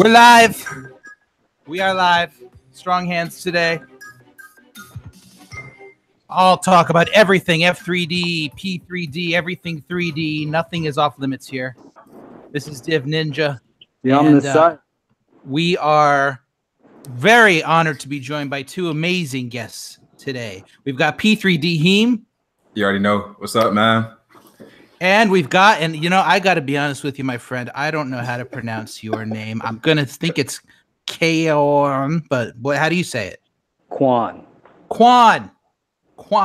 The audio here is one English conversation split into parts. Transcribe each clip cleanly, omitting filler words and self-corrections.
We're live. We are live. Strong hands today. I'll talk about everything F3D, P3D, everything 3D. Nothing is off limits here. This is Div Ninja. And we are very honored to be joined by two amazing guests today. We've got P3DHeem. You already know. What's up, man? And we've got, and you know, I got to be honest with you, my friend. I don't know how to pronounce your name. I'm going to think it's qaon, but how do you say it? Qaon. Qaon.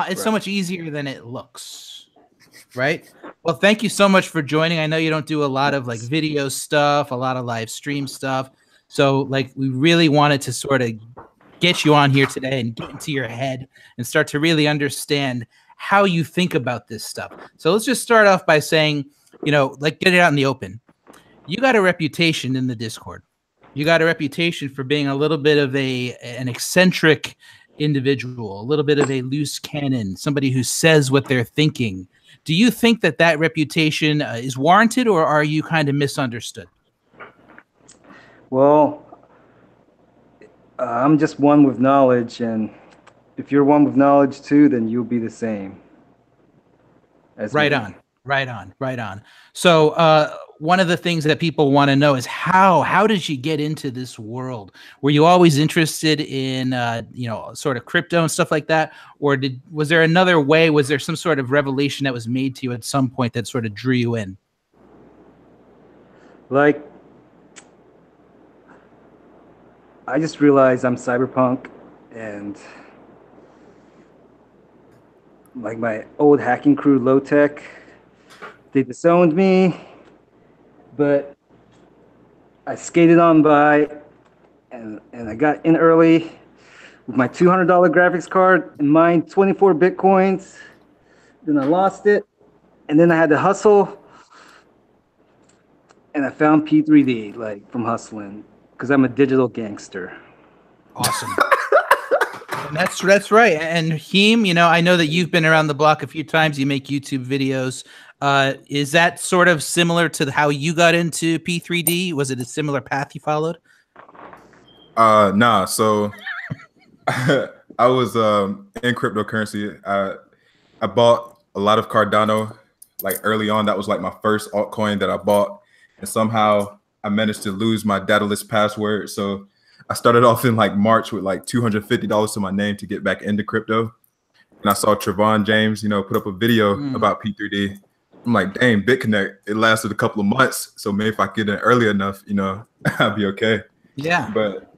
It's so much easier than it looks, right? Well, thank you so much for joining. I know you don't do a lot of like video stuff, a lot of live stream stuff. So like we really wanted to sort of get you on here today and get into your head and start to really understand how you think about this stuff. So let's just start off by saying, you know, like get it out in the open. You got a reputation in the Discord. You got a reputation for being a little bit of an eccentric individual, a little bit of a loose cannon, somebody who says what they're thinking. Do you think that that reputation is warranted, or are you kind of misunderstood? Well, I'm just one with knowledge, and if you're one with knowledge too, then you'll be the same. Right on. So one of the things that people want to know is how did you get into this world? Were you always interested in you know, sort of crypto and stuff like that, or was there another way? Was there some sort of revelation that was made to you at some point that sort of drew you in? Like, I just realized I'm cyberpunk, and like my old hacking crew, Low Tech, they disowned me, but I skated on by, and I got in early with my $200 graphics card and mined 24 Bitcoins. Then I lost it, and then I had to hustle, and I found P3D, like, from hustling, because I'm a digital gangster. Awesome. That's right. And Heem, you know, I know that you've been around the block a few times. You make YouTube videos. Is that sort of similar to how you got into P3D? Was it a similar path you followed? Nah. So I was in cryptocurrency. I bought a lot of Cardano like early on. That was like my first altcoin that I bought, and somehow I managed to lose my dataless password. So I started off in like March with like $250 to my name to get back into crypto. And I saw Trevon James, you know, put up a video about P3D. I'm like, dang, BitConnect, it lasted a couple of months. So maybe if I get in early enough, you know, I'll be okay. Yeah. But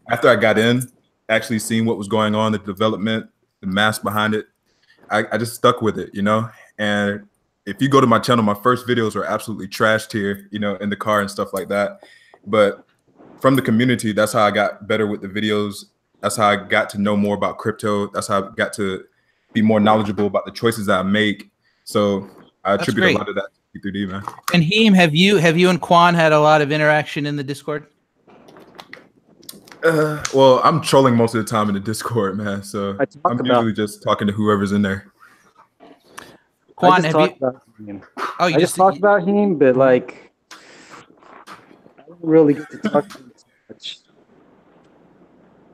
after I got in, actually seeing what was going on, the development, the math behind it, I just stuck with it, you know. And if you go to my channel, my first videos were absolutely trashed here, you know, in the car and stuff like that. But from the community, that's how I got better with the videos. That's how I got to know more about crypto. That's how I got to be more knowledgeable about the choices that I make. So I attribute a lot of that to P3D, man. And Heem, have you and Qaon had a lot of interaction in the Discord? Well, I'm trolling most of the time in the Discord, man. So I'm usually just talking to whoever's in there. Qaon, I just talked about him, but like, I don't really get to talk to him too much.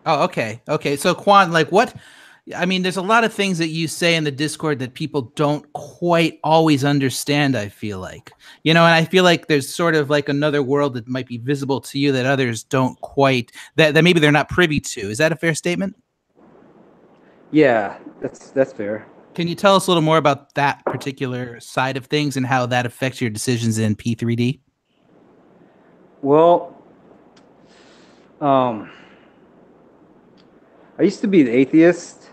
Oh, okay. So Qaon, like what? I mean, there's a lot of things that you say in the Discord that people don't quite always understand, I feel like. You know, and I feel like there's sort of like another world that might be visible to you that others don't quite, that maybe they're not privy to. Is that a fair statement? Yeah, that's fair. Can you tell us a little more about that particular side of things and how that affects your decisions in P3D? Well, I used to be an atheist,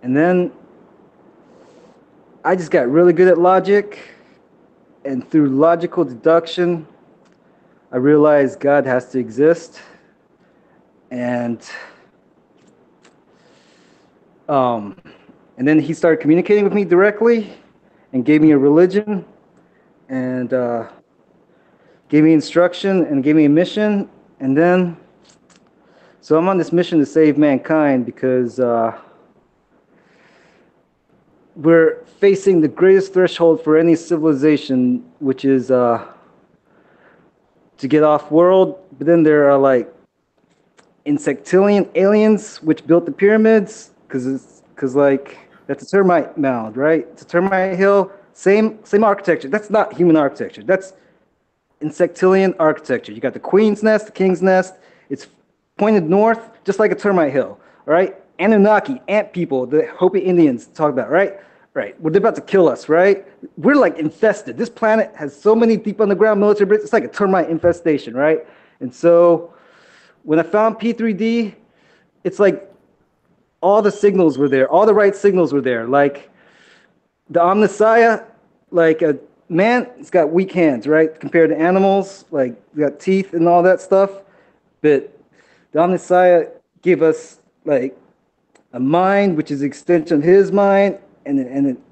and then I just got really good at logic, and through logical deduction, I realized God has to exist, and then he started communicating with me directly and gave me a religion and gave me instruction and gave me a mission. And then, so I'm on this mission to save mankind because we're facing the greatest threshold for any civilization, which is to to get off world. But then there are like insectilian aliens which built the pyramids because like that's a termite mound, right? It's a termite hill. Same architecture. That's not human architecture. That's insectilian architecture. You got the queen's nest, the king's nest. It's pointed north, just like a termite hill. All right. Anunnaki, ant people, the Hopi Indians talk about, right? Right. Well, they're about to kill us, right? We're like infested. This planet has so many deep underground military bases. It's like a termite infestation, right? And so when I found P3D, it's like all the signals were there. All the right signals were there. Like the 0mnissiah, like a man, it's got weak hands, right? Compared to animals, like got teeth and all that stuff. But the 0mnissiah gave us like a mind, which is an extension of his mind, and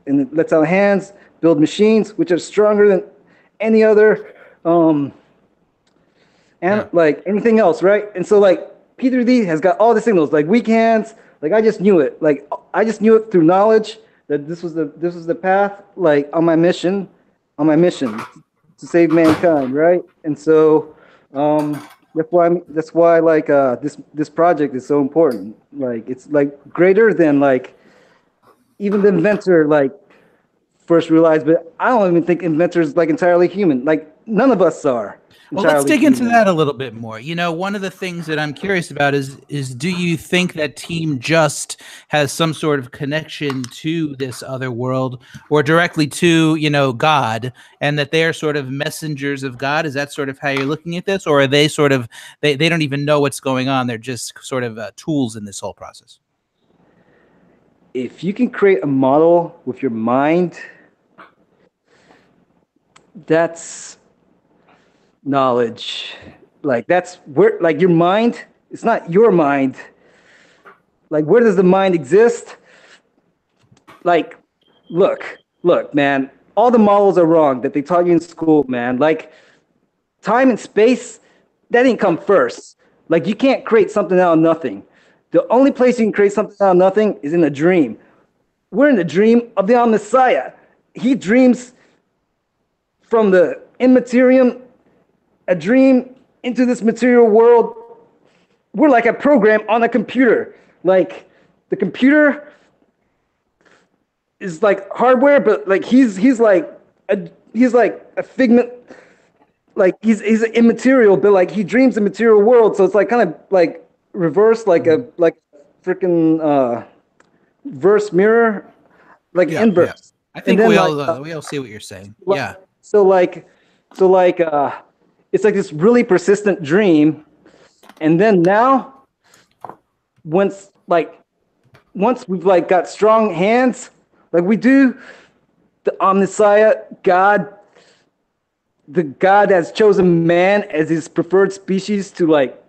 it lets our hands build machines, which are stronger than any other, like anything else, right? And so like P3D has got all the signals, like weak hands. Like I just knew it. Like I just knew it through knowledge that this was the path. Like on my mission to save mankind, right? And so that's why like this project is so important. Like it's like greater than like even the inventor like first realized, but I don't even think inventors like entirely human. Like none of us are. Well, let's dig into that a little bit more. You know, one of the things that I'm curious about is do you think that Team Just has some sort of connection to this other world or directly to, you know, God, and that they're sort of messengers of God? Is that sort of how you're looking at this? Or are they sort of, they don't even know what's going on? They're just sort of tools in this whole process? If you can create a model with your mind, that's knowledge. Like that's where, like your mind, it's not your mind. Like where does the mind exist? Like look man, all the models are wrong that they taught you in school, man. Like time and space, that didn't come first. Like you can't create something out of nothing. The only place you can create something out of nothing is in a dream. We're in the dream of the 0mnissiah. He dreams from the immaterium, a dream into this material world. We're like a program on a computer. Like the computer is like hardware, but like he's like a figment. Like he's immaterial, but like he dreams the material world. So it's like kind of like reverse, like a freaking verse mirror, like inverse. Yeah. I think we all see what you're saying. Yeah. So like it's like this really persistent dream, and then now once we've like got strong hands, like we do, the 0mnissiah, God, the God has chosen man as his preferred species to like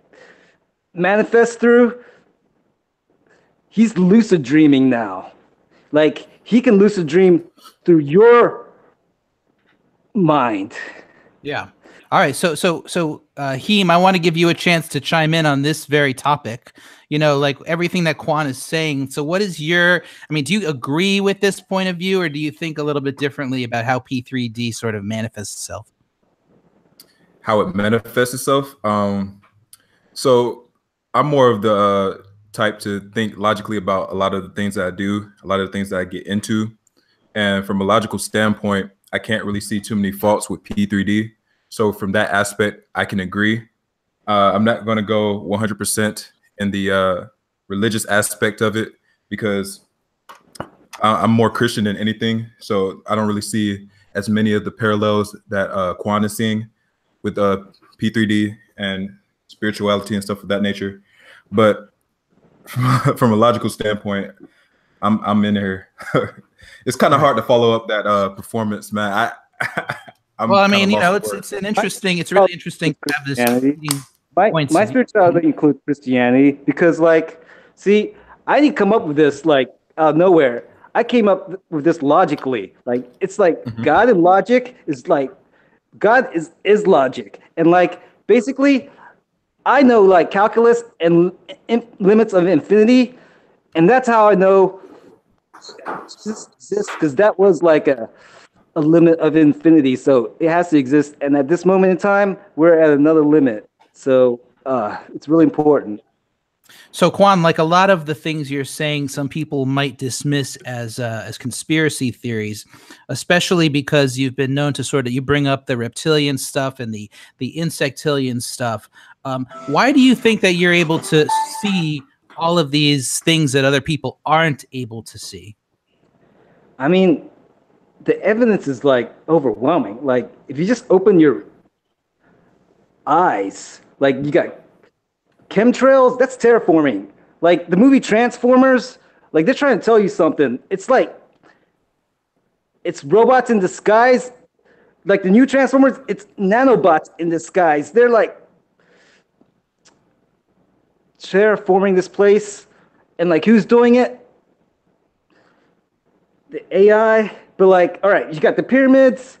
manifest through, he's lucid dreaming now. Like he can lucid dream through your mind. Yeah. All right. So Heem, I want to give you a chance to chime in on this very topic. You know, like everything that Qaon is saying. So what is your, I mean, do you agree with this point of view, or do you think a little bit differently about how P3D sort of manifests itself? How it manifests itself? So I'm more of the type to think logically about a lot of the things that I do, a lot of the things that I get into. And from a logical standpoint, I can't really see too many faults with P3D. So from that aspect, I can agree. I'm not going to go 100% in the religious aspect of it, because I'm more Christian than anything. So I don't really see as many of the parallels that Qaon is seeing with P3D and spirituality and stuff of that nature. But from a logical standpoint, I'm in here. It's kind of hard to follow up that performance, man. Well, I mean, you know, it's an interesting, it's really interesting to have this. My spirituality includes Christianity, because, like, see, I didn't come up with this like out of nowhere. I came up with this logically. Like, it's like God and logic is like, God is logic, and like basically, I know like calculus and limits of infinity, and that's how I know this exists, because that was like a limit of infinity, so it has to exist. And at this moment in time, we're at another limit. So it's really important. So Quan, like a lot of the things you're saying, some people might dismiss as conspiracy theories, especially because you've been known to sort of, you bring up the reptilian stuff and the insectilian stuff. Why do you think that you're able to see all of these things that other people aren't able to see? I mean, the evidence is like overwhelming. Like if you just open your eyes, like you got chemtrails, that's terraforming. Like the movie Transformers, like they're trying to tell you something. It's like it's robots in disguise. Like the new Transformers, it's nanobots in disguise. They're like terraforming this place. And like who's doing it? The AI. But like, all right, you got the pyramids.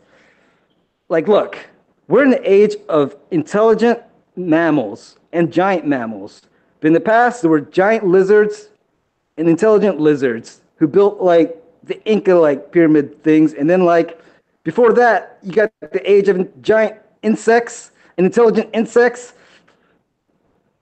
Like, look, we're in the age of intelligent mammals and giant mammals. But in the past, there were giant lizards and intelligent lizards who built like the Inca like pyramid things. And then like before that, you got the age of giant insects and intelligent insects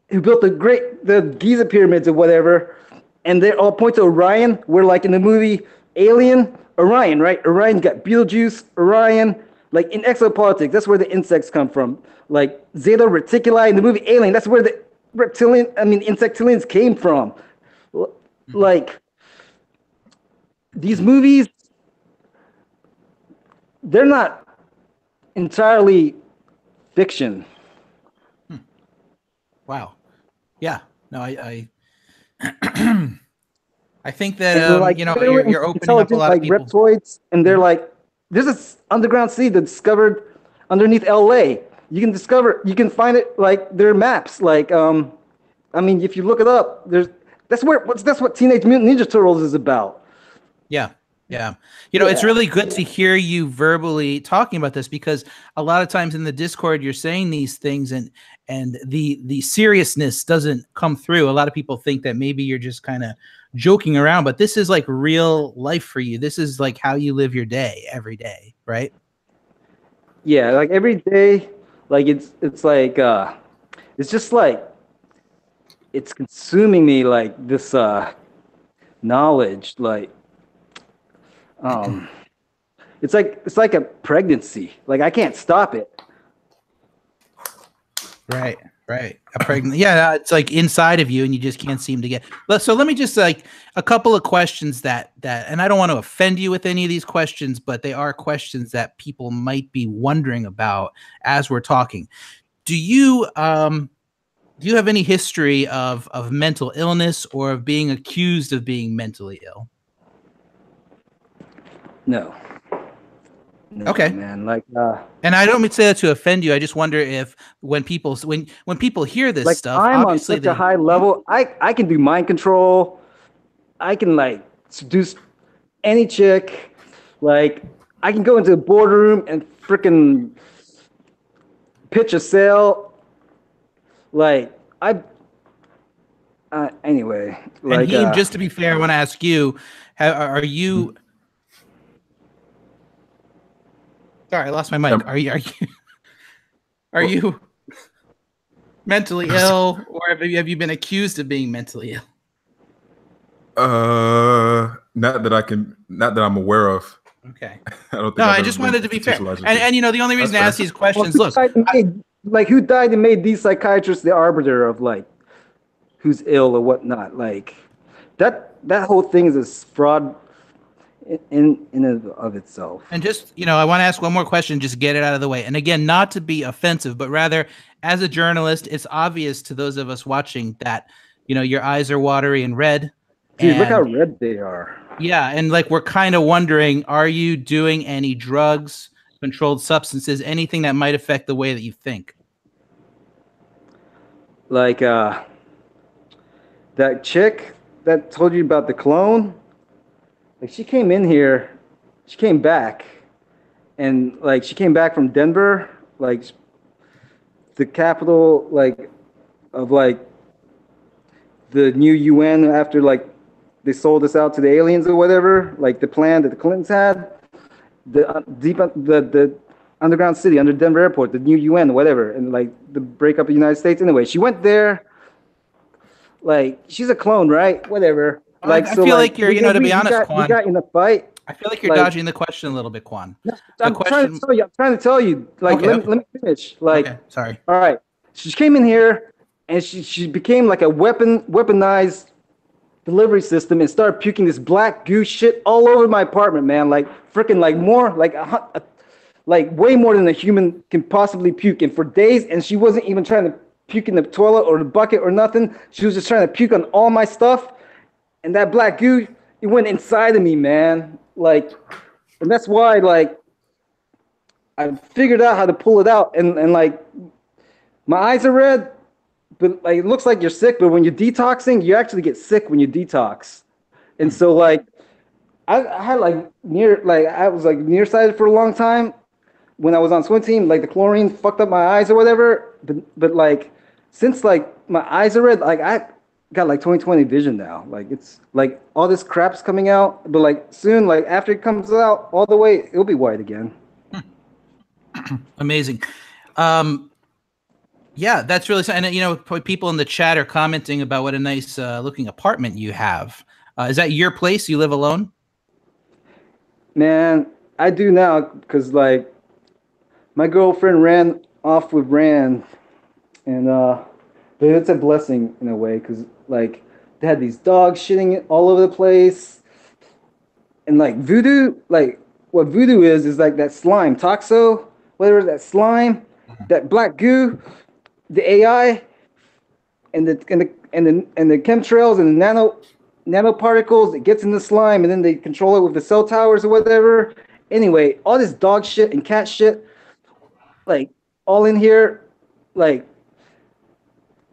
who built the Giza pyramids or whatever. And they all point to Orion, where like in the movie Alien, Orion, right? Orion's got Betelgeuse, Orion, like in exopolitics, that's where the insects come from. Like Zeta Reticuli in the movie Alien, that's where the insectilians came from. Like these movies, they're not entirely fiction. Wow. Yeah. No, I I think that like, you know, you're opening up a lot like of people. reptoids, and they're like, there's this underground sea that's discovered underneath LA. You can find it like there are maps. Like I mean, if you look it up, that's what Teenage Mutant Ninja Turtles is about. Yeah. Yeah. You know, it's really good to hear you verbally talking about this, because a lot of times in the Discord, you're saying these things and the seriousness doesn't come through. A lot of people think that maybe you're just kind of joking around, but this is like real life for you. This is like how you live your day every day, right? Yeah. Like every day, like it's like, it's just like, it's consuming me like this, knowledge, like, it's like a pregnancy. Like I can't stop it. Right. A pregnant. Yeah, it's like inside of you, and you just can't seem to get. So let me just like a couple of questions that, and I don't want to offend you with any of these questions, but they are questions that people might be wondering about as we're talking. Do you have any history of mental illness or of being accused of being mentally ill? No, okay, man. Like, and I don't mean to say that to offend you. I just wonder if when people hear this like stuff, I'm obviously on such a high level. I can do mind control. I can like seduce any chick. Like I can go into a boardroom and freaking pitch a sale. Like anyway. Like, and Heem, just to be fair, I want to ask you: are you? Sorry, I lost my mic. Are you mentally ill, or have you been accused of being mentally ill? Not that I'm aware of. Okay. I don't think. No, I just wanted to be fair. And you know, the only reason I ask these questions, look, who died and made these psychiatrists the arbiter of like who's ill or whatnot? Like that whole thing is a fraud in and of itself. And just, you know, I want to ask one more question, just get it out of the way. And again, not to be offensive, but rather as a journalist, it's obvious to those of us watching that, you know, your eyes are watery and red. Dude, look how red they are. Yeah. And like, we're kind of wondering, are you doing any drugs, controlled substances, anything that might affect the way that you think? Like, that chick that told you about the clone, like she came in here, she came back, and like she came back from Denver, like the capital, like of like the new UN after like they sold us out to the aliens or whatever, like the plan that the Clintons had, the underground city under Denver Airport, the new UN, whatever, and like the breakup of the United States. Anyway, she went there. Like she's a clone, right? Whatever. Like I feel like you're, to be honest, we Quan, got in a fight. I feel like you're dodging the question a little bit, Quan. I'm trying to tell you. Like, okay, let me finish. Like, okay, sorry. All right. She came in here and she became like a weaponized delivery system and started puking this black goo shit all over my apartment, man. Like freaking like more like way more than a human can possibly puke. And for days, and she wasn't even trying to puke in the toilet or the bucket or nothing. She was just trying to puke on all my stuff. And that black goo, it went inside of me, man. Like, and that's why, like, I figured out how to pull it out. And like, my eyes are red, but like, it looks like you're sick. But when you're detoxing, you actually get sick when you detox. And so, like, I had I was like nearsighted for a long time when I was on swim team. Like, the chlorine fucked up my eyes or whatever. But like, since like my eyes are red, like I got like 20/20 vision now. Like it's like all this crap's coming out, but like soon, like after it comes out all the way, it'll be white again. Amazing. Yeah, that's really, and people in the chat are commenting about what a nice looking apartment you have. Is that your place? You live alone? Man, I do now because like my girlfriend ran off with Rand, and but it's a blessing in a way because like they had these dogs shitting all over the place, and like voodoo, like what voodoo is like that slime, toxo, whatever that slime, that black goo, the AI, and the chemtrails and the nanoparticles that gets in the slime, and then they control it with the cell towers or whatever. Anyway, all this dog shit and cat shit, like all in here, like.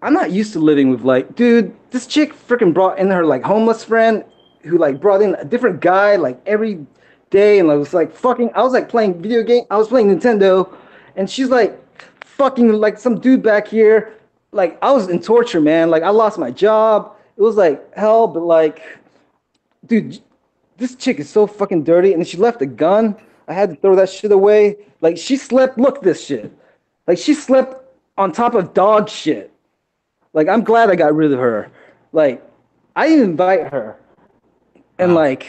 I'm not used to living with like, dude, this chick freaking brought in her like homeless friend who like brought in a different guy like every day, and I was like I was like playing video game. I was playing Nintendo, and she's like fucking like some dude back here. Like I was in torture, man. Like I lost my job. It was like hell, but like, dude, this chick is so fucking dirty. And then she left a gun. I had to throw that shit away. Like she slept. Look, this shit. Like she slept on top of dog shit. Like, I'm glad I got rid of her. Like, I didn't invite her. And, wow. like,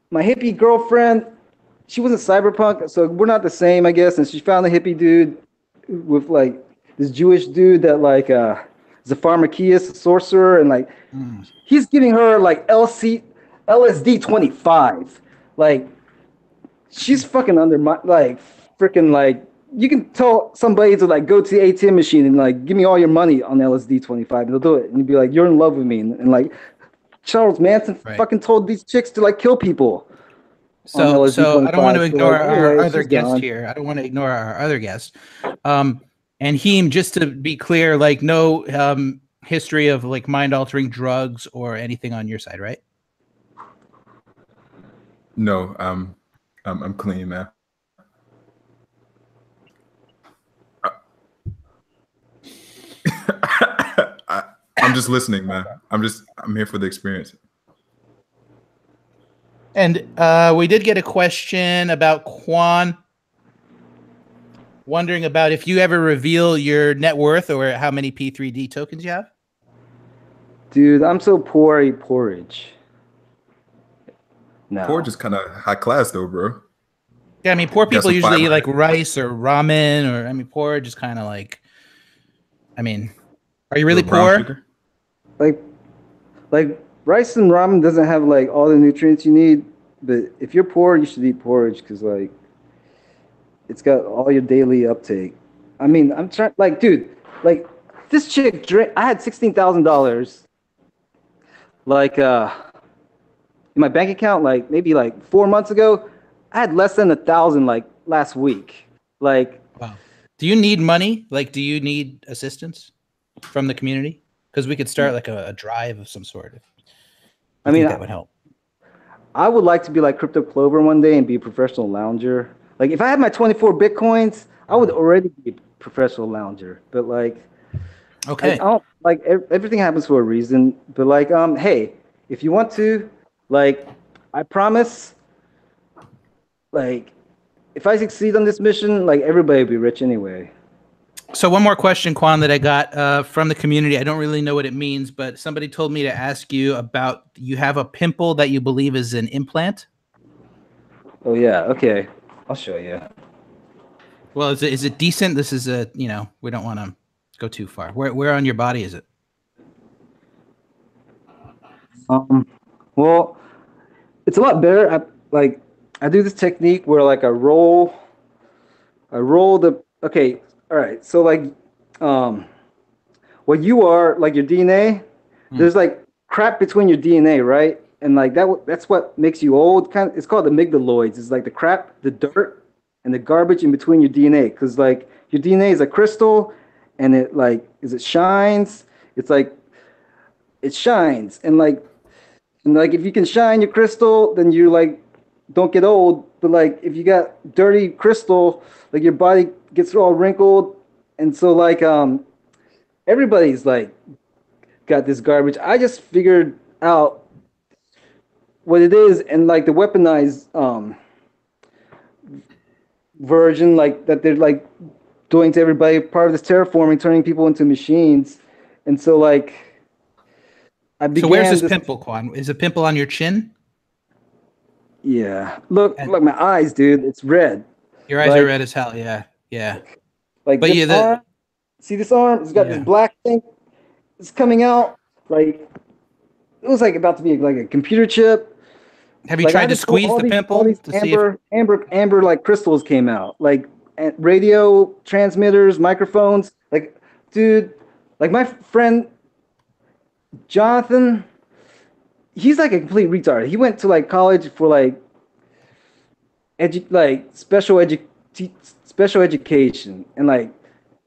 my hippie girlfriend, she wasn't cyberpunk, so we're not the same, I guess. And she found a hippie dude with, like, this Jewish dude that, like, is a pharmakeist, a sorcerer. And, like, he's giving her, like, LSD 25. Like, she's fucking under my, like, freaking, like, you can tell somebody to like go to the ATM machine and like give me all your money on LSD 25, and they'll do it, and you'd be like, you're in love with me, and like Charles Manson fucking told these chicks to like kill people. So I don't want to ignore our other guest here. I don't want to ignore our other guest. And Heem, just to be clear, like no history of like mind altering drugs or anything on your side, right? No, I'm clean, man. I'm just listening, man. I'm here for the experience. And we did get a question about Quan, wondering about if you ever reveal your net worth or how many P3D tokens you have. Dude, I'm so poor, I eat porridge. No. Porridge is kind of high class, though, bro. Yeah, I mean, poor people usually eat like rice or ramen, or I mean, porridge is kind of like. I mean, are you really poor? Like rice and ramen doesn't have like all the nutrients you need, but if you're poor, you should eat porridge because like it's got all your daily uptake. I mean, I'm trying, like, dude, like this chick drink. I had $16,000, like in my bank account, like maybe like 4 months ago. I had less than 1,000 like last week. Like, wow. Do you need money? Like, do you need assistance from the community? Because we could start like a drive of some sort. I mean, that would help. I would like to be like Crypto Clover one day and be a professional lounger. Like, if I had my 24 Bitcoins, I would already be a professional lounger. But like, okay, I don't like everything happens for a reason. But like, hey, if you want to, like, I promise, like if I succeed on this mission, like everybody will be rich anyway. So one more question, Quan, that I got from the community. I don't really know what it means, but somebody told me to ask you about, you have a pimple that you believe is an implant? Oh yeah, okay. I'll show you. Well, is it decent? This is a, you know, we don't want to go too far. Where on your body is it? Well, it's a lot better. I do this technique where like I roll the, okay, all right. So like what you are, like your DNA, there's like crap between your DNA, right? And like that's what makes you old. Kind of, it's called amygdaloids. It's like the crap, the dirt, and the garbage in between your DNA. Because like your DNA is a crystal, and it like as it shines, it's like it shines, and like if you can shine your crystal, then you like don't get old. But like if you got dirty crystal, like your body gets all wrinkled, and so like everybody's like got this garbage. I just figured out what it is, and like the weaponized version, like that they're like doing to everybody, part of this terraforming, turning people into machines. And so like I began. So where's this pimple, Quan? Is a pimple on your chin? Yeah. Look my eyes, dude. It's red. Your eyes are red as hell. Yeah. Yeah. Like, but yeah, arm, see this arm? It's got this black thing. It's coming out. Like it was like about to be like a computer chip. Have you tried to squeeze the pimple to see if amber like crystals came out, like radio transmitters, microphones? Like, dude, like my friend Jonathan, he's like a complete retard. He went to like college for like special education, and like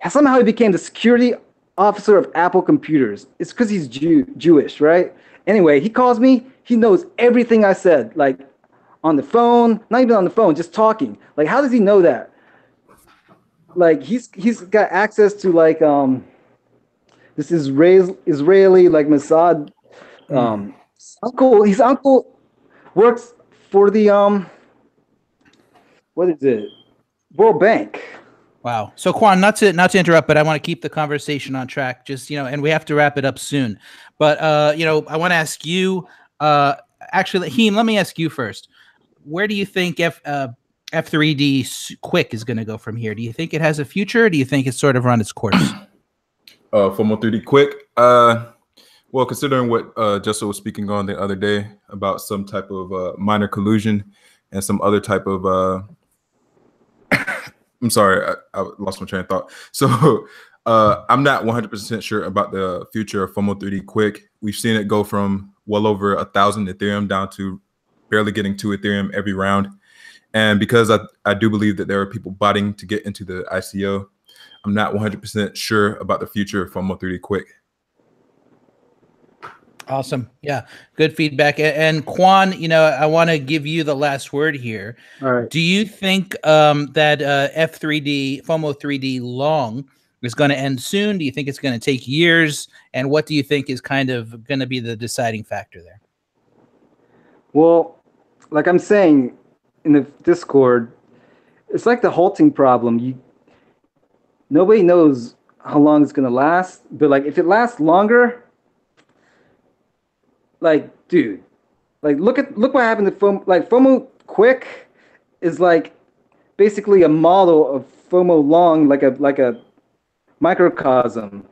somehow he became the security officer of Apple computers. It's because he's Jewish, right? Anyway, he calls me. He knows everything I said, like on the phone, not even on the phone, just talking. Like, how does he know that? Like, he's got access to like this Israeli like Mossad uncle. His uncle works for the what is it? World Bank. Wow. So Quan, not to interrupt, but I want to keep the conversation on track. Just, you know, and we have to wrap it up soon. But you know, I want to ask you. Actually, Heem, let me ask you first. Where do you think F3D Quick is going to go from here? Do you think it has a future? Or do you think it's sort of run its course? FOMO 3D Quick. Well, considering what Jekyll was speaking on the other day about some type of minor collusion and some other type of I'm sorry, I lost my train of thought. So I'm not 100% sure about the future of FOMO 3D Quick. We've seen it go from well over 1,000 Ethereum down to barely getting 2 Ethereum every round. And because I do believe that there are people botting to get into the ICO, I'm not 100% sure about the future of FOMO 3D Quick. Awesome. Yeah. Good feedback. And Quan, you know, I want to give you the last word here. All right. Do you think that F3D, FOMO 3D long is going to end soon? Do you think it's going to take years? And what do you think is kind of going to be the deciding factor there? Well, like I'm saying in the Discord, it's like the halting problem. Nobody knows how long it's going to last, but like if it lasts longer, like, dude, like look what happened to FOMO. Like FOMO Quick is like basically a model of FOMO long, like a microcosm,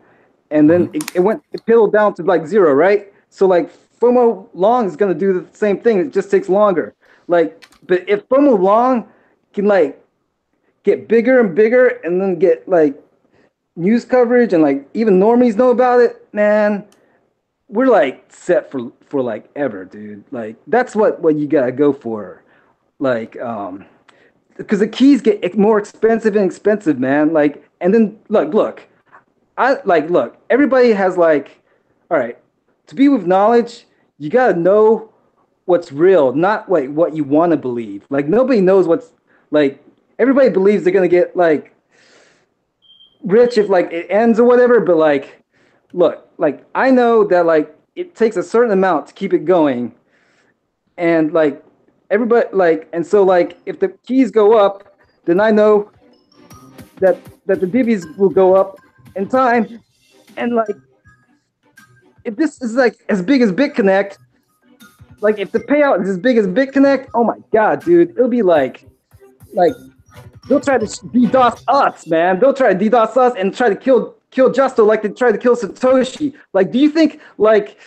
and then it peeled down to like 0, right? So like FOMO long is gonna do the same thing. It just takes longer. Like, but if FOMO long can like get bigger and bigger, and then get like news coverage, and like even normies know about it, man, we're like set for like ever, dude. Like that's what you gotta go for. Like because the keys get more expensive and expensive, man. Like, and then look, everybody has like, all right, to be with knowledge, you gotta know what's real, not like what you want to believe. Like nobody knows what's like. Everybody believes they're gonna get like rich if like it ends or whatever, but like, look, like I know that like it takes a certain amount to keep it going, and like everybody like, and so like if the keys go up, then I know that the divvies will go up in time, and like if this is like as big as BitConnect, like if the payout is as big as BitConnect, oh my god, dude, it'll be like they'll try to DDoS us, man. They'll try to DDoS us and try to kill Justo like they tried to kill Satoshi. Like, do you think like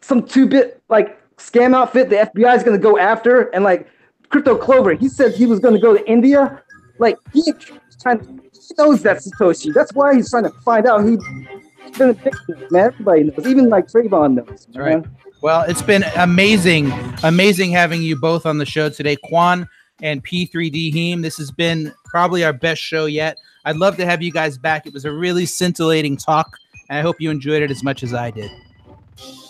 some 2-bit like scam outfit the FBI is gonna go after? And like Crypto Clover, he said he was gonna go to India. Like he knows that's Satoshi. That's why he's trying to find out who man. Everybody knows, even like Trayvon knows, man. Right. Well, it's been amazing having you both on the show today, Qaon and P3DHeem. This has been probably our best show yet. I'd love to have you guys back. It was a really scintillating talk, and I hope you enjoyed it as much as I did.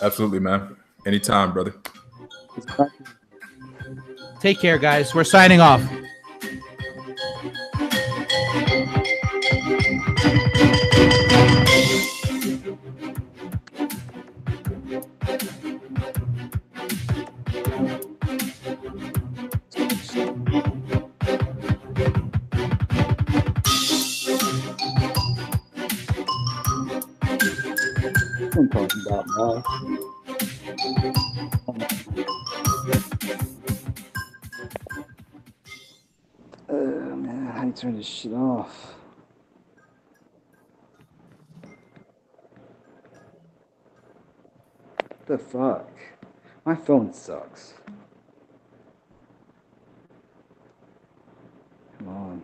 Absolutely, man. Anytime, brother. Take care, guys. We're signing off. I'm talking about now. Man, how do you turn this shit off? What the fuck? My phone sucks. Come on.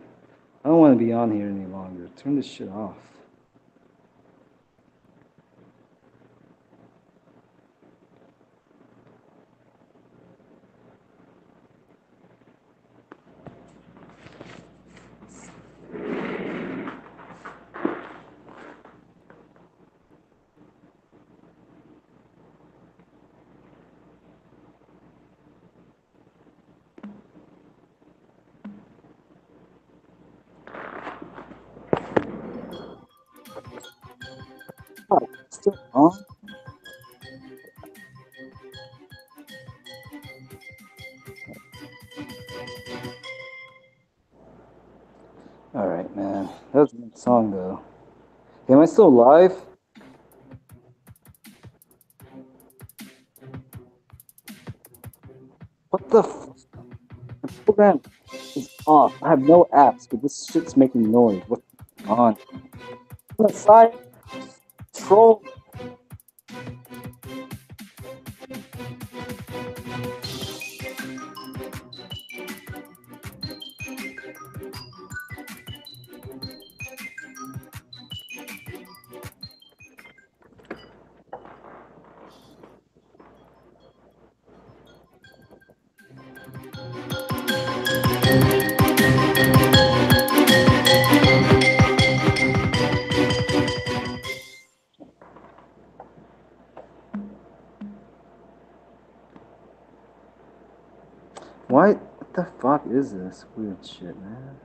I don't want to be on here any longer. Turn this shit off. Oh, it's still on? All right, man. That was a good song, though. Am I still live? What the f? The program is off. I have no apps, but this shit's making noise. What's on? On the side, troll. What the fuck is this weird shit, man?